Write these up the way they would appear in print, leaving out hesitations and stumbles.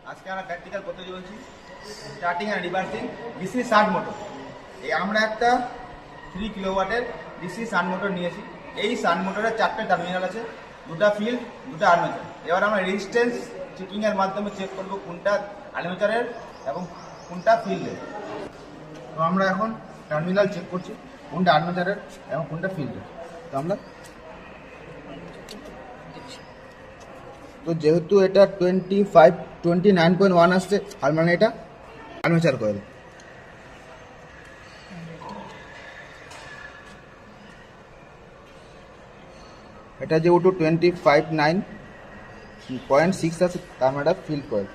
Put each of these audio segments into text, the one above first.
আজকে আমরা প্র্যাকটিক্যাল করতে চলছি starting and reversing DC shunt motor. এই আমরা একটা 3 কিলোওয়াটের ডিসি শান্ট মোটর নিয়েছি। এই শান্ট মোটরের 4টে টার্মিনাল আছে, দুটো ফিল্ড, দুটো আর্মেচার। এবার আমরা রেজিস্ট্যান্স চেকিং এর মাধ্যমে চেক করব কোনটা আর্মেচারের এবং কোনটা ফিল্ডের। তো আমরা এখন টার্মিনাল চেক করছি কোনটা আর্মেচারের এবং কোনটা ফিল্ডের। তো যেহেতু এটা 29.1 আসছে, আর মানে এটা আর্মেচার কয়েল। এটা যেহেতু 25.9.6 আছে, তার মানে ফিল্ড কয়েল।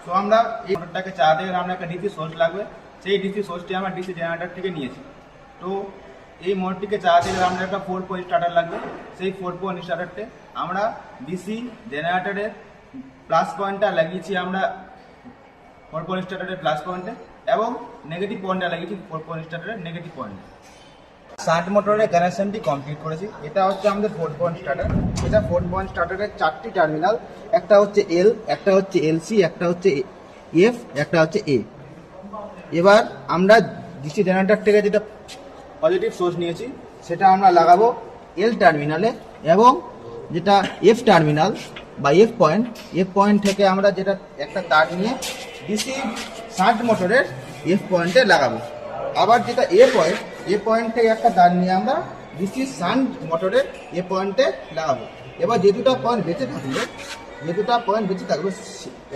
তো আমরা এই মোটরটাকে চালাতে গেলে আমরা একটা ডিসি সোর্স লাগবে। সেই ডিসি সোর্সটি আমরা ডিসি জেনারেটর থেকে নিয়েছি। তো এই মোটরটিকে চালাতে গেলে আমরা একটা 4 পয়েন্ট স্টার্টার লাগবে। সেই 4 পয়েন্ট স্টার্টারতে আমরা ডিসি জেনারেটরের প্লাস পয়েন্টটা লাগিয়েছি আমরা 4 পয়েন্ট স্টার্টারের প্লাস পয়েন্টে, এবং নেগেটিভ পয়েন্টটা লাগিয়েছি 4 পয়েন্ট স্টার্টারের নেগেটিভ পয়েন্টে। শান্ট মোটরের কানেকশনটি কমপ্লিট করেছি। এটা হচ্ছে আমাদের 4 পয়েন্ট স্টার্টার। এটা 4 পয়েন্ট স্টার্টারের 4টি টার্মিনাল, একটা হচ্ছে এল, একটা হচ্ছে এলসি, একটা হচ্ছে এফ, একটা হচ্ছে এ। এবার আমরা ডিসি জেনারেটর থেকে যেটা পজিটিভ সোর্স নিয়েছি সেটা আমরা লাগাবো এল টার্মিনালে, এবং যেটা এফ টার্মিনাল বা এফ পয়েন্ট থেকে আমরা যেটা একটা তার নিয়ে ডিসি শান্ট মোটরের এফ পয়েন্টে লাগাবো। আবার যেটা এ পয়েন্ট থেকে একটা তার নিয়ে আমরা ডিসি শান্ট মোটরের এ পয়েন্টে লাগাবো। এবার যে দুটো পয়েন্ট বেঁচে থাকবে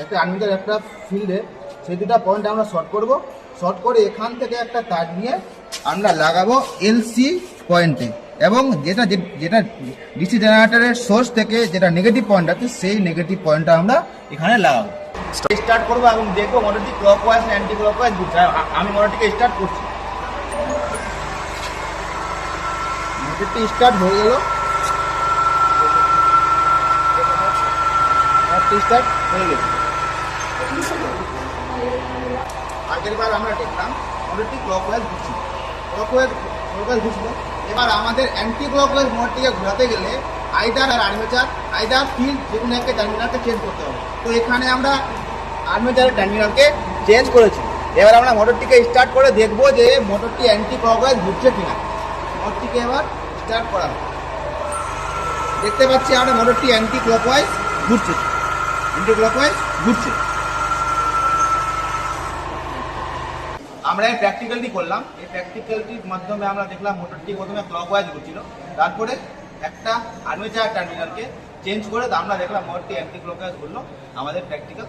একটা আর্মেচার একটা ফিল্ডে, সেই দুটো পয়েন্ট আমরা শর্ট করে এখান থেকে একটা তার নিয়ে আমরা লাগাবো এলসি পয়েন্টে, এবং যেটা ডিসি জেনারেটরের সোর্স থেকে যেটা নেগেটিভ পয়েন্ট আছে সেই নেগেটিভ পয়েন্টটা আমরা এখানে লাগাবো। স্টার্ট করবো এবং দেখবো মোটরটি ক্লকওয়াইজ না অ্যান্টি ক্লকওয়াইজ ঘুরছে। আমি মোটরটিকে স্টার্ট করছি। মোটরটি স্টার্ট হয়ে গেল। আগের বার আমরা দেখলাম মোটরটি ক্লকওয়াইজ ঘুরছিল। এবার আমাদের অ্যান্টি ক্লকওয়াইজ মোটরটিকে ঘোরাতে গেলে আইদার আর আর্মেচার আইদার ফিল্ড যে কোনো একটা টার্মিনালকে চেঞ্জ করতে হবে। তো এখানে আমরা আর্মেচারের টার্মিনালকে চেঞ্জ করেছি। এবার আমরা মোটরটিকে স্টার্ট করে দেখবো যে মোটরটি অ্যান্টি ক্লকওয়াইজ ঘুরছে কিনা। মোটরটিকে এবার স্টার্ট করা হবে। দেখতে পাচ্ছি আমরা মোটরটি অ্যান্টি ক্লকওয়াইজ ঘুরছে। আমরা এই প্র্যাকটিক্যালটি করলাম। এই প্র্যাকটিক্যালটির মাধ্যমে আমরা দেখলাম মোটরটি প্রথমে ক্লকওয়াইজ ঘুরছিল, তারপরে একটা আর্মেচার টার্মিনালকে চেঞ্জ করে আমরা দেখলাম মোটরটি অ্যান্টি ক্লকওয়াইজ ঘুরলো। আমাদের প্র্যাকটিক্যাল